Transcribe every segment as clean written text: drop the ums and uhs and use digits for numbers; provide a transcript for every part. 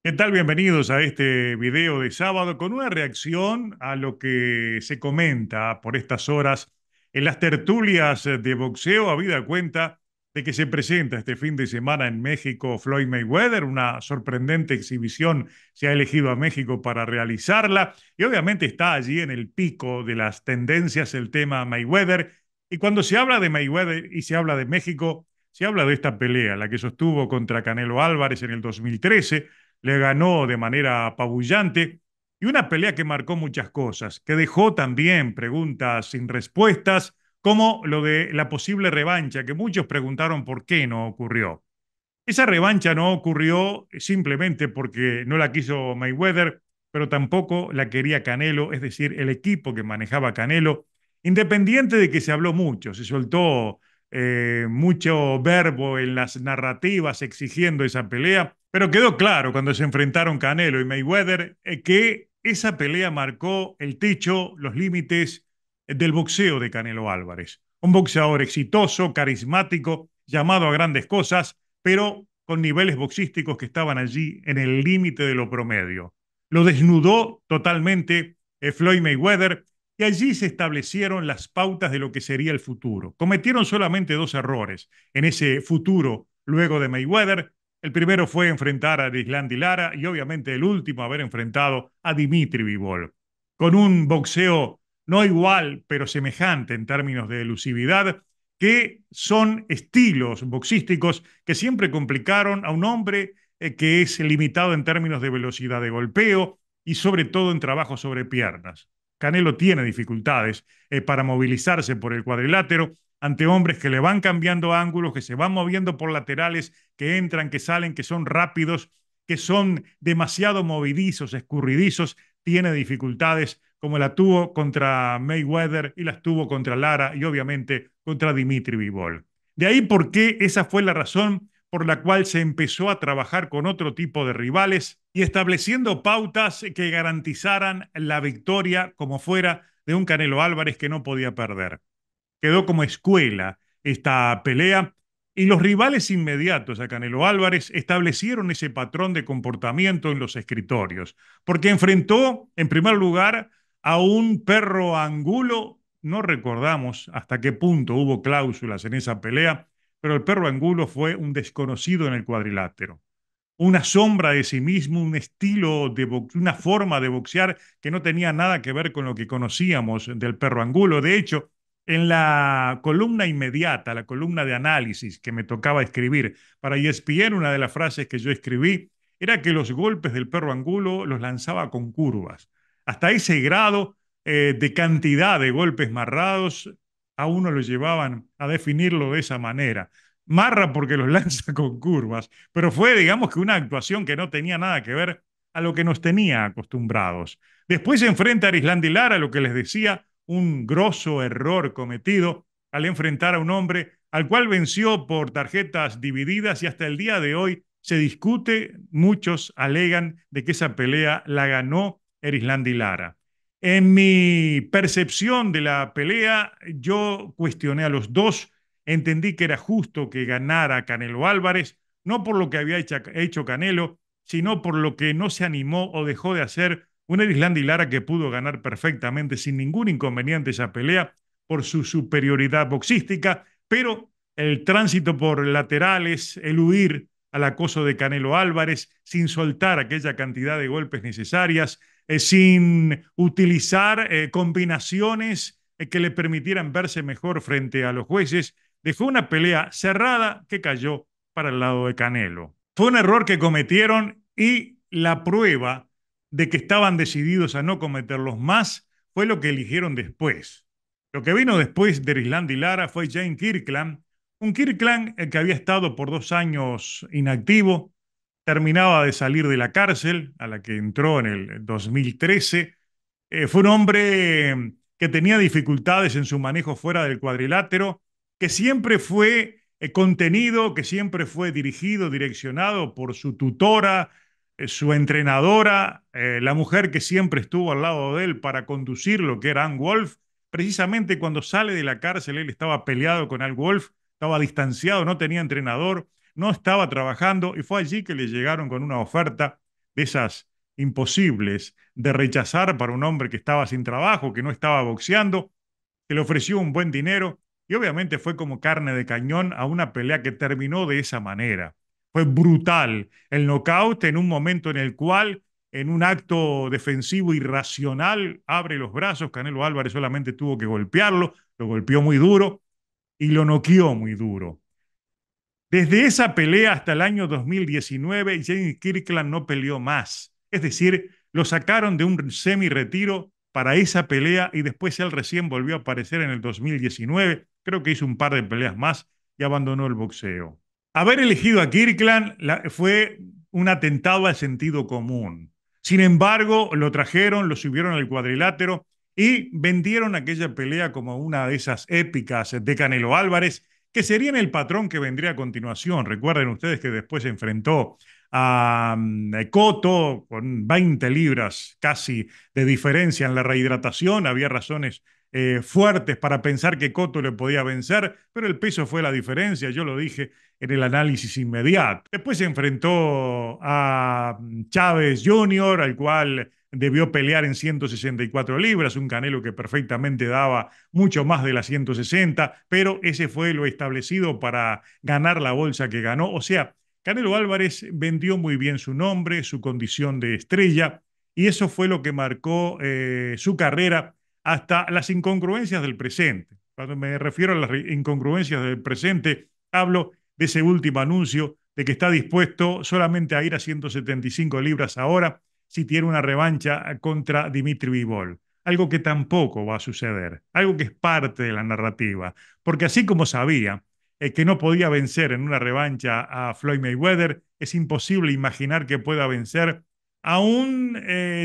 ¿Qué tal? Bienvenidos a este video de sábado con una reacción a lo que se comenta por estas horas en las tertulias de boxeo, habida cuenta de que se presenta este fin de semana en México Floyd Mayweather, una sorprendente exhibición. Se ha elegido a México para realizarla y obviamente está allí en el pico de las tendencias el tema Mayweather. Y cuando se habla de Mayweather y se habla de México, se habla de esta pelea, la que sostuvo contra Canelo Álvarez en el 2013. Le ganó de manera apabullante y una pelea que marcó muchas cosas, que dejó también preguntas sin respuestas, como lo de la posible revancha, que muchos preguntaron por qué no ocurrió. Esa revancha no ocurrió simplemente porque no la quiso Mayweather, pero tampoco la quería Canelo, es decir, el equipo que manejaba Canelo, independiente de que se habló mucho, se soltó mucho verbo en las narrativas exigiendo esa pelea, pero quedó claro cuando se enfrentaron Canelo y Mayweather que esa pelea marcó el techo, los límites del boxeo de Canelo Álvarez. Un boxeador exitoso, carismático, llamado a grandes cosas, pero con niveles boxísticos que estaban allí en el límite de lo promedio. Lo desnudó totalmente Floyd Mayweather y allí se establecieron las pautas de lo que sería el futuro. Cometieron solamente dos errores en ese futuro luego de Mayweather. El primero fue enfrentar a Rislandy Lara y obviamente el último haber enfrentado a Dimitri Bivol. Con un boxeo no igual, pero semejante en términos de elusividad, que son estilos boxísticos que siempre complicaron a un hombre que es limitado en términos de velocidad de golpeo y sobre todo en trabajo sobre piernas. Canelo tiene dificultades para movilizarse por el cuadrilátero ante hombres que le van cambiando ángulos, que se van moviendo por laterales, que entran, que salen, que son rápidos, que son demasiado movidizos, escurridizos. Tiene dificultades como la tuvo contra Mayweather y las tuvo contra Lara y obviamente contra Dimitri Bivol. De ahí por qué esa fue la razón por la cual se empezó a trabajar con otro tipo de rivales y estableciendo pautas que garantizaran la victoria como fuera de un Canelo Álvarez que no podía perder. Quedó como escuela esta pelea y los rivales inmediatos a Canelo Álvarez establecieron ese patrón de comportamiento en los escritorios, porque enfrentó en primer lugar a un perro angulo. No recordamos hasta qué punto hubo cláusulas en esa pelea, pero el perro angulo fue un desconocido en el cuadrilátero, una sombra de sí mismo, un estilo de una forma de boxear que no tenía nada que ver con lo que conocíamos del perro angulo. De hecho, en la columna inmediata, la columna de análisis que me tocaba escribir para ESPN, una de las frases que yo escribí era que los golpes del perro angulo los lanzaba con curvas. Hasta ese grado de cantidad de golpes marrados, a uno lo llevaban a definirlo de esa manera. Marra porque los lanza con curvas, pero fue, digamos que una actuación que no tenía nada que ver a lo que nos tenía acostumbrados. Después se enfrenta a Arislandy Lara, lo que les decía, un grosso error cometido al enfrentar a un hombre al cual venció por tarjetas divididas y hasta el día de hoy se discute, muchos alegan de que esa pelea la ganó Erislandy Lara. En mi percepción de la pelea, yo cuestioné a los dos. Entendí que era justo que ganara Canelo Álvarez, no por lo que había hecho Canelo, sino por lo que no se animó o dejó de hacer un Erislandy Lara que pudo ganar perfectamente sin ningún inconveniente esa pelea por su superioridad boxística, pero el tránsito por laterales, el huir al acoso de Canelo Álvarez sin soltar aquella cantidad de golpes necesarias, sin utilizar combinaciones que le permitieran verse mejor frente a los jueces, dejó una pelea cerrada que cayó para el lado de Canelo. Fue un error que cometieron y la prueba de que estaban decididos a no cometerlos más fue lo que eligieron después. Lo que vino después de Erislandy Lara fue Jane Kirkland, un Kirkland que había estado por 2 años inactivo, terminaba de salir de la cárcel a la que entró en el 2013. Fue un hombre que tenía dificultades en su manejo fuera del cuadrilátero, que siempre fue contenido, que siempre fue dirigido, direccionado por su tutora, su entrenadora, la mujer que siempre estuvo al lado de él para conducir lo que era Ann Wolf. Precisamente cuando sale de la cárcel, él estaba peleado con Ann Wolf, estaba distanciado, no tenía entrenador, no estaba trabajando y fue allí que le llegaron con una oferta de esas imposibles de rechazar para un hombre que estaba sin trabajo, que no estaba boxeando, que le ofreció un buen dinero y obviamente fue como carne de cañón a una pelea que terminó de esa manera. Fue brutal el knockout en un momento en el cual, en un acto defensivo irracional, abre los brazos. Canelo Álvarez solamente tuvo que golpearlo, lo golpeó muy duro y lo noqueó muy duro. Desde esa pelea hasta el año 2019, James Kirkland no peleó más. Es decir, lo sacaron de un semi-retiro para esa pelea y después él recién volvió a aparecer en el 2019. Creo que hizo un par de peleas más y abandonó el boxeo. Haber elegido a Kirkland fue un atentado al sentido común. Sin embargo, lo trajeron, lo subieron al cuadrilátero y vendieron aquella pelea como una de esas épicas de Canelo Álvarez, que serían el patrón que vendría a continuación. Recuerden ustedes que después se enfrentó a Cotto con 20 libras casi de diferencia en la rehidratación. Había razones fuertes para pensar que Cotto le podía vencer, pero el peso fue la diferencia, yo lo dije en el análisis inmediato. Después se enfrentó a Chávez Jr., al cual debió pelear en 164 libras, un Canelo que perfectamente daba mucho más de las 160, pero ese fue lo establecido para ganar la bolsa que ganó. O sea, Canelo Álvarez vendió muy bien su nombre, su condición de estrella, y eso fue lo que marcó su carrera hasta las incongruencias del presente. Cuando me refiero a las incongruencias del presente, hablo de ese último anuncio de que está dispuesto solamente a ir a 175 libras ahora si tiene una revancha contra Dimitri Bivol. Algo que tampoco va a suceder, algo que es parte de la narrativa, porque así como sabía que no podía vencer en una revancha a Floyd Mayweather, es imposible imaginar que pueda vencer a un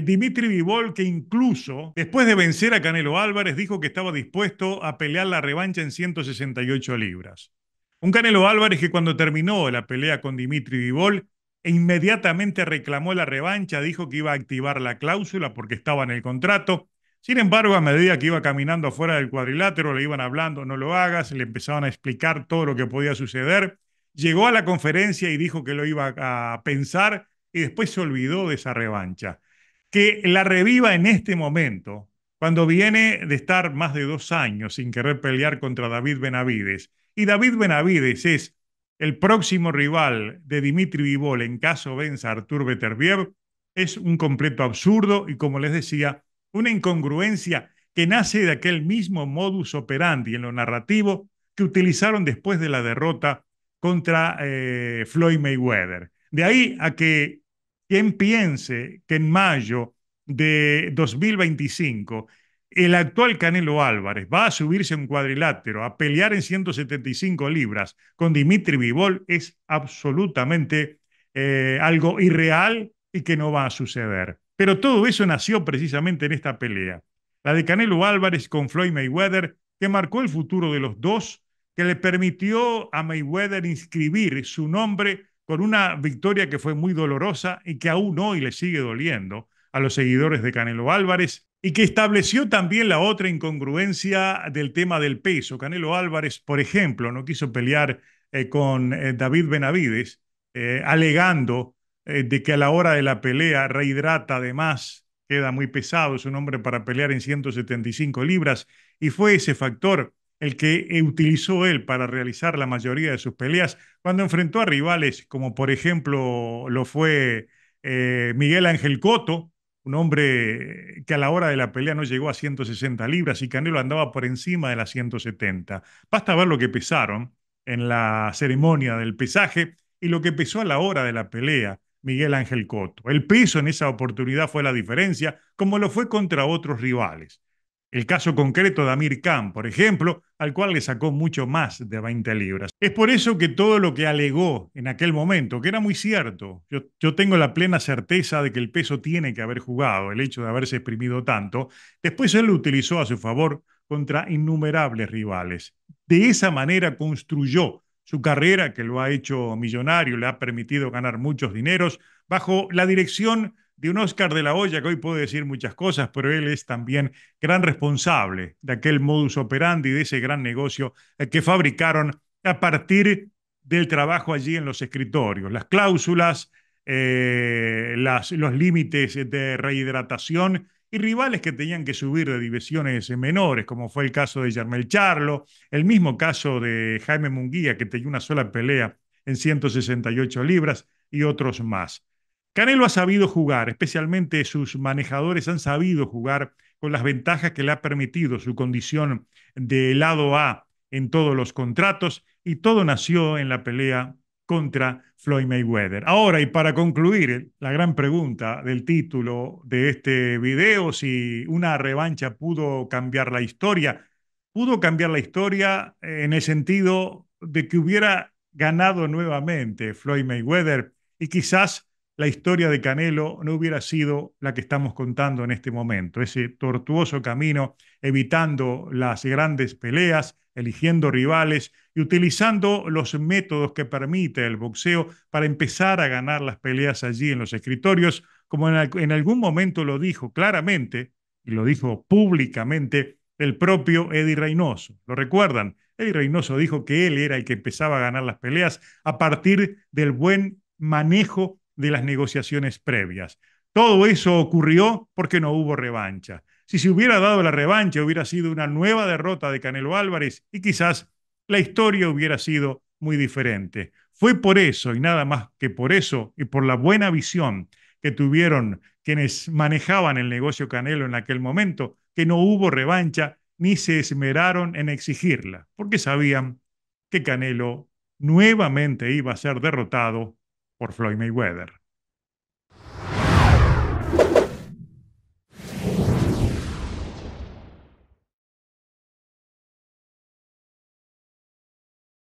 Dimitri Bivol que incluso después de vencer a Canelo Álvarez dijo que estaba dispuesto a pelear la revancha en 168 libras. Un Canelo Álvarez que cuando terminó la pelea con Dimitri Bivol inmediatamente reclamó la revancha, dijo que iba a activar la cláusula porque estaba en el contrato. Sin embargo, a medida que iba caminando afuera del cuadrilátero, le iban hablando, no lo hagas, le empezaban a explicar todo lo que podía suceder. Llegó a la conferencia y dijo que lo iba a pensar y después se olvidó de esa revancha. Que la reviva en este momento, cuando viene de estar más de 2 años sin querer pelear contra David Benavides. Y David Benavides es el próximo rival de Dimitri Bivol en caso venza a Artur Beterbiev, es un completo absurdo y, como les decía, una incongruencia que nace de aquel mismo modus operandi en lo narrativo que utilizaron después de la derrota contra Floyd Mayweather. De ahí a que quien piense que en mayo de 2025 el actual Canelo Álvarez va a subirse a un cuadrilátero a pelear en 175 libras con Dimitri Bivol es absolutamente algo irreal y que no va a suceder. Pero todo eso nació precisamente en esta pelea, la de Canelo Álvarez con Floyd Mayweather, que marcó el futuro de los dos, que le permitió a Mayweather inscribir su nombre con una victoria que fue muy dolorosa y que aún hoy le sigue doliendo a los seguidores de Canelo Álvarez y que estableció también la otra incongruencia del tema del peso. Canelo Álvarez, por ejemplo, no quiso pelear con David Benavides, alegando de que a la hora de la pelea rehidrata además, queda muy pesado, es un hombre para pelear en 175 libras, y fue ese factor el que utilizó él para realizar la mayoría de sus peleas cuando enfrentó a rivales como por ejemplo lo fue Miguel Ángel Cotto, un hombre que a la hora de la pelea no llegó a 160 libras y Canelo andaba por encima de las 170. Basta ver lo que pesaron en la ceremonia del pesaje y lo que pesó a la hora de la pelea Miguel Ángel Cotto. El peso en esa oportunidad fue la diferencia, como lo fue contra otros rivales. El caso concreto de Amir Khan, por ejemplo, al cual le sacó mucho más de 20 libras. Es por eso que todo lo que alegó en aquel momento, que era muy cierto, yo tengo la plena certeza de que el peso tiene que haber jugado, el hecho de haberse exprimido tanto, después él lo utilizó a su favor contra innumerables rivales. De esa manera construyó su carrera, que lo ha hecho millonario, le ha permitido ganar muchos dineros, bajo la dirección de un Oscar de la Hoya que hoy puede decir muchas cosas, pero él es también gran responsable de aquel modus operandi, de ese gran negocio que fabricaron a partir del trabajo allí en los escritorios, las cláusulas, los límites de rehidratación y rivales que tenían que subir de divisiones menores, como fue el caso de Jermel Charlo, el mismo caso de Jaime Munguía, que tenía una sola pelea en 168 libras, y otros más. Canelo ha sabido jugar, especialmente sus manejadores han sabido jugar con las ventajas que le ha permitido su condición de lado A en todos los contratos, y todo nació en la pelea contra Floyd Mayweather. Ahora, y para concluir, la gran pregunta del título de este video, si una revancha pudo cambiar la historia, pudo cambiar la historia en el sentido de que hubiera ganado nuevamente Floyd Mayweather, y quizás la historia de Canelo no hubiera sido la que estamos contando en este momento, ese tortuoso camino, evitando las grandes peleas, eligiendo rivales y utilizando los métodos que permite el boxeo para empezar a ganar las peleas allí en los escritorios, como en algún momento lo dijo claramente y lo dijo públicamente el propio Eddie Reynoso. ¿Lo recuerdan? Eddie Reynoso dijo que él era el que empezaba a ganar las peleas a partir del buen manejo de las negociaciones previas. Todo eso ocurrió porque no hubo revancha. Si se hubiera dado la revancha, hubiera sido una nueva derrota de Canelo Álvarez y quizás la historia hubiera sido muy diferente. Fue por eso y nada más que por eso y por la buena visión que tuvieron quienes manejaban el negocio Canelo en aquel momento, que no hubo revancha ni se esmeraron en exigirla, porque sabían que Canelo nuevamente iba a ser derrotado por Floyd Mayweather.